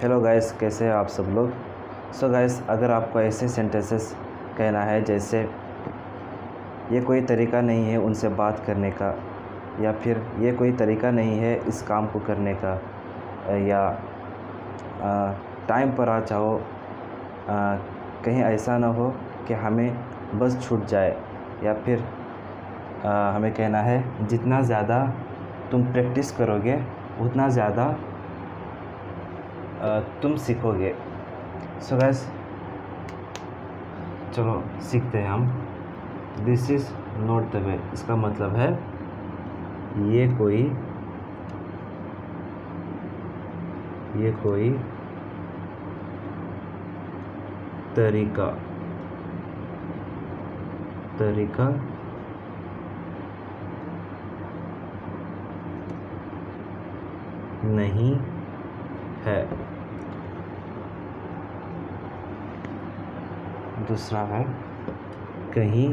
Hello guys, कैसे हैं आप सब लोग। सो गाइस, अगर आपको ऐसे सेंटेंसेस कहना है जैसे ये कोई तरीका नहीं है उनसे बात करने का, या फिर ये कोई तरीका नहीं है इस काम को करने का, या टाइम पर आ जाओ, कहीं ऐसा ना हो कि हमें बस छूट जाए, या फिर हमें कहना है जितना ज़्यादा तुम प्रैक्टिस करोगे उतना ज़्यादा तुम सीखोगे। सो गाइस, चलो सीखते हैं हम। दिस इज़ नॉट द वे, इसका मतलब है ये कोई तरीका नहीं है। दूसरा है कहीं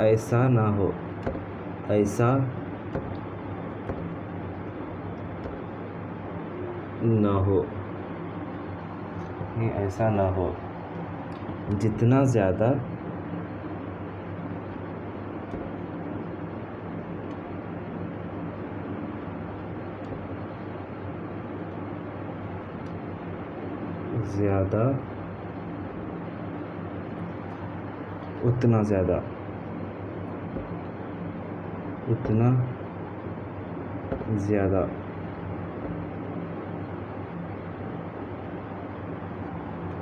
ऐसा ना हो, ऐसा ना हो, कहीं ऐसा ना हो। जितना ज़्यादा उतना ज़्यादा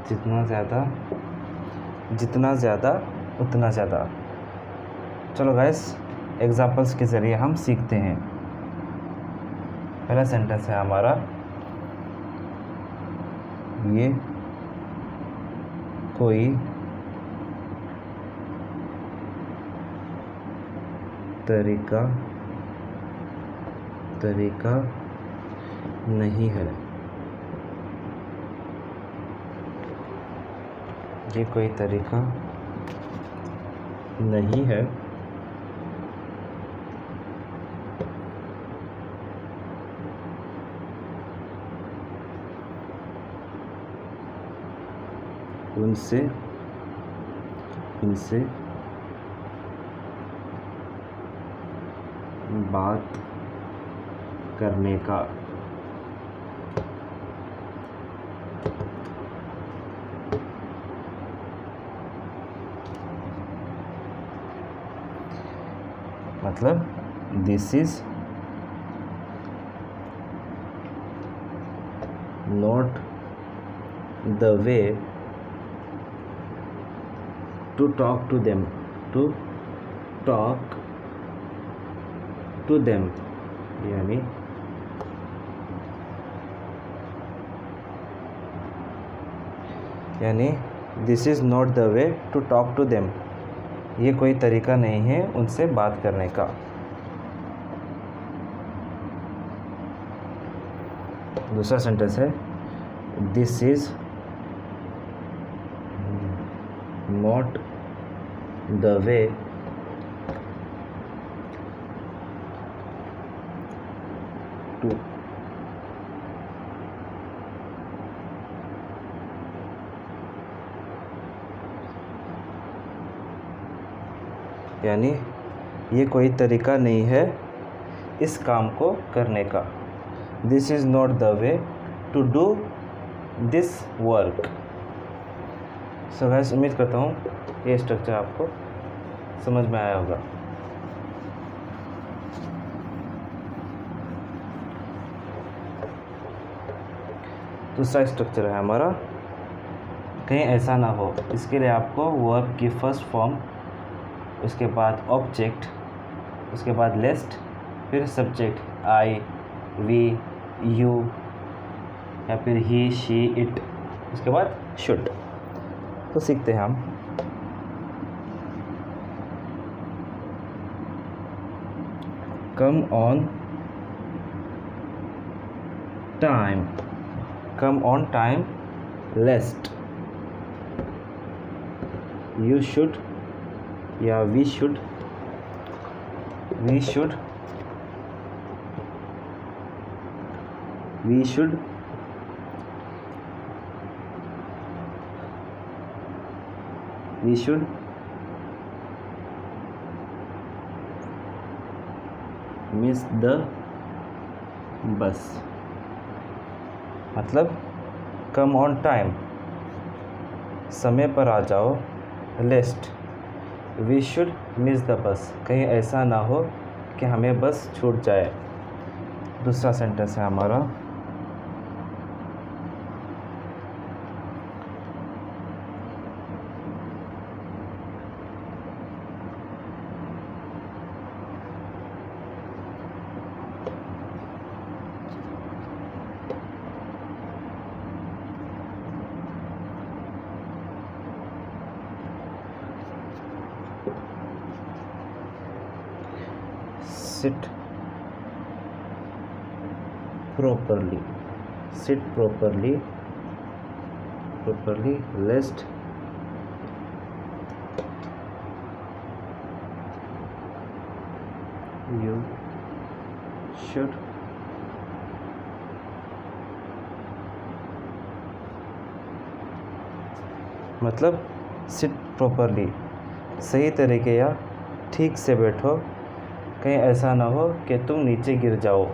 जितना ज़्यादा उतना ज़्यादा। चलो गाइस, एग्जांपल्स के ज़रिए हम सीखते हैं। पहला सेंटेंस है हमारा, ये कोई तरीका नहीं है। ये कोई तरीका नहीं है उनसे बात करने का। मतलब this is not the way to talk to them, यानी this is not the way to talk to them, ये कोई तरीका नहीं है उनसे बात करने का। दूसरा सेंटेंस है, this is not the way to यानी ये कोई तरीका नहीं है इस काम को करने का। This is not the way to do this work. So guys, उम्मीद करता हूँ ये स्ट्रक्चर आपको समझ में आया होगा। दूसरा स्ट्रक्चर है हमारा, कहीं ऐसा ना हो। इसके लिए आपको वर्ब की फर्स्ट फॉर्म, उसके बाद ऑब्जेक्ट, उसके बाद लिस्ट, फिर सब्जेक्ट आई, वी, यू, या फिर ही, शी, इट, उसके बाद शुड। तो सीखते हैं हम। Come on time lest. You should या we should we should miss the bus, मतलब कम ऑन टाइम, समय पर आ जाओ। Lest we should miss the bus, कहीं ऐसा ना हो कि हमें बस छूट जाए। दूसरा सेंटेंस है हमारा sit properly, lest you should मतलब सिट प्रॉपरली, सही तरीके या ठीक से बैठो, कहीं ऐसा ना हो कि तुम नीचे गिर जाओ।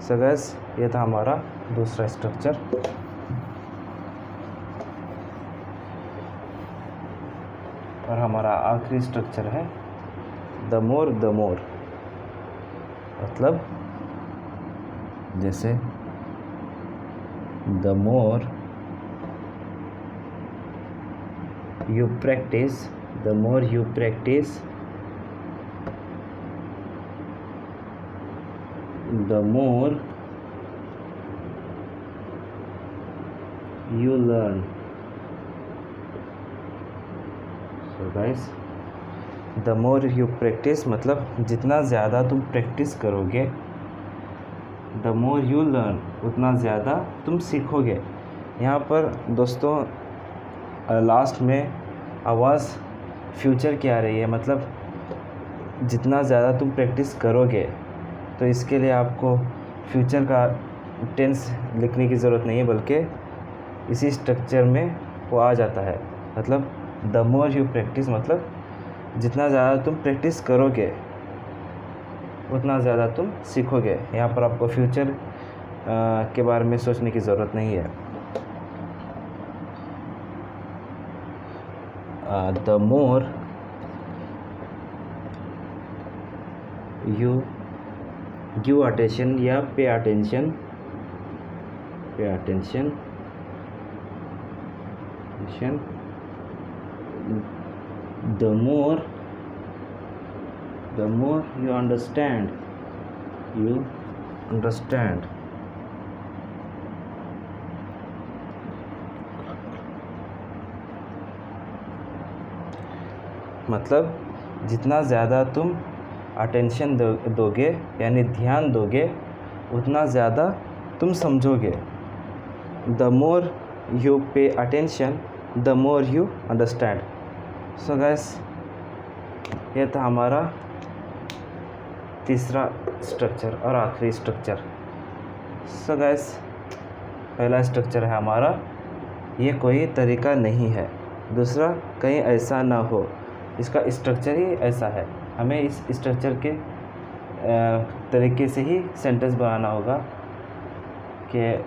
सो गाइस, ये था हमारा दूसरा स्ट्रक्चर। और हमारा आखिरी स्ट्रक्चर है द मोर, मतलब जैसे the more you practice, the more you practice, the more you learn. So guys, the more you practice मतलब जितना ज़्यादा तुम प्रैक्टिस करोगे, the more you learn, उतना ज़्यादा तुम सीखोगे। यहाँ पर दोस्तों लास्ट में आवाज़ फ्यूचर की आ रही है, मतलब जितना ज़्यादा तुम प्रैक्टिस करोगे, तो इसके लिए आपको फ्यूचर का टेंस लिखने की ज़रूरत नहीं है, बल्कि इसी स्ट्रक्चर में वो आ जाता है। मतलब द मोर यू प्रैक्टिस, मतलब जितना ज़्यादा तुम प्रैक्टिस करोगे उतना ज़्यादा तुम सीखोगे। यहाँ पर आपको फ्यूचर के बारे में सोचने की ज़रूरत नहीं है। The more you give attention या pay attention, the more you understand, मतलब जितना ज़्यादा तुम अटेंशन दोगे यानी ध्यान दोगे, उतना ज़्यादा तुम समझोगे। The more you pay attention, the more you understand. So guys, ये था हमारा तीसरा स्ट्रक्चर और आखिरी स्ट्रक्चर। सो गाइस, पहला स्ट्रक्चर है हमारा ये कोई तरीका नहीं है। दूसरा, कहीं ऐसा ना हो, इसका स्ट्रक्चर ही ऐसा है। हमें इस स्ट्रक्चर के तरीके से ही सेंटेंस बनाना होगा कि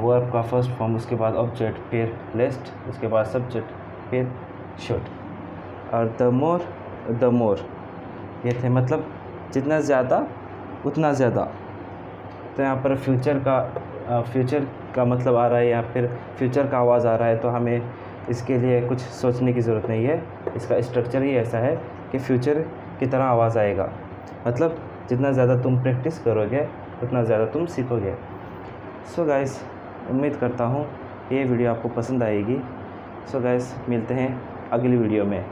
वर्ब का फर्स्ट फॉर्म, उसके बाद ऑब्जेक्ट, फिर लेस्ट, उसके बाद सब्जेक्ट, फिर शुड। और द मोर ये थे, मतलब जितना ज़्यादा उतना ज़्यादा। तो यहाँ पर फ्यूचर का मतलब आ रहा है, या फिर फ्यूचर का आवाज़ आ रहा है, तो हमें इसके लिए कुछ सोचने की ज़रूरत नहीं है। इसका स्ट्रक्चर ही ऐसा है कि फ्यूचर की तरह आवाज़ आएगा। मतलब जितना ज़्यादा तुम प्रैक्टिस करोगे उतना ज़्यादा तुम सीखोगे। सो गाइस, उम्मीद करता हूँ ये वीडियो आपको पसंद आएगी। सो गाइस, मिलते हैं अगली वीडियो में।